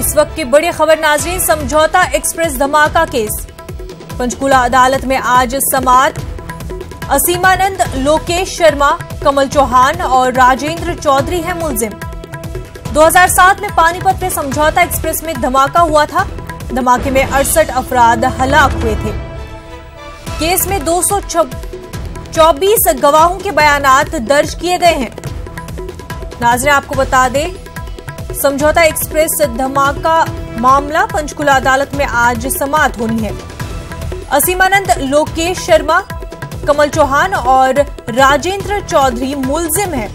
इस वक्त की बड़ी खबर नाज़रीन, समझौता एक्सप्रेस धमाका केस। पंचकुला अदालत में आज समाअत। असीमानंद, लोकेश शर्मा, कमल चौहान और राजेंद्र चौधरी हैं मुलजिम। 2007 में पानीपत में समझौता एक्सप्रेस में धमाका हुआ था। धमाके में 68 अफराद हलाक हुए थे। केस में 224 गवाहों के बयानात दर्ज किए गए हैं। नाज़रीन, आपको बता दें, समझौता एक्सप्रेस धमाका मामला पंचकुला अदालत में आज समाअत होनी है। असीमानंद, लोकेश शर्मा, कमल चौहान और राजेंद्र चौधरी मुलजिम हैं।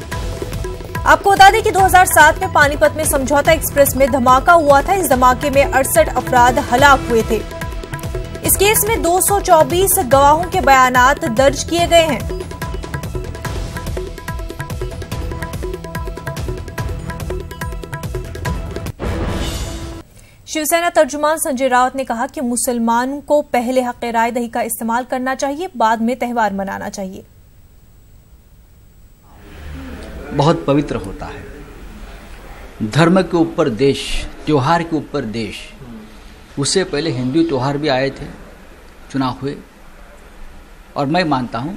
आपको बता दें कि 2007 में पानीपत में समझौता एक्सप्रेस में धमाका हुआ था। इस धमाके में 68 अफराद हलाक हुए थे। इस केस में 224 गवाहों के बयानात दर्ज किए गए हैं। शिवसेना तर्जुमान संजय राउत ने कहा कि मुसलमानों को पहले हक राय दही का इस्तेमाल करना चाहिए, बाद में त्योहार मनाना चाहिए। बहुत पवित्र होता है, धर्म के ऊपर देश, त्योहार के ऊपर देश। उससे पहले हिंदू त्योहार भी आए थे, चुनाव हुए, और मैं मानता हूं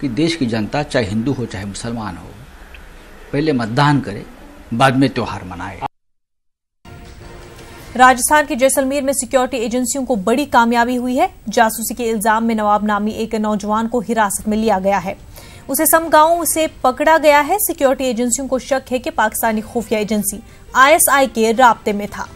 कि देश की जनता चाहे हिंदू हो चाहे मुसलमान हो, पहले मतदान करे, बाद में त्योहार मनाए। राजस्थान के जैसलमेर में सिक्योरिटी एजेंसियों को बड़ी कामयाबी हुई है। जासूसी के इल्जाम में नवाब नामी एक नौजवान को हिरासत में लिया गया है। उसे समगांव से पकड़ा गया है। सिक्योरिटी एजेंसियों को शक है कि पाकिस्तानी खुफिया एजेंसी ISI के राब्ते में था।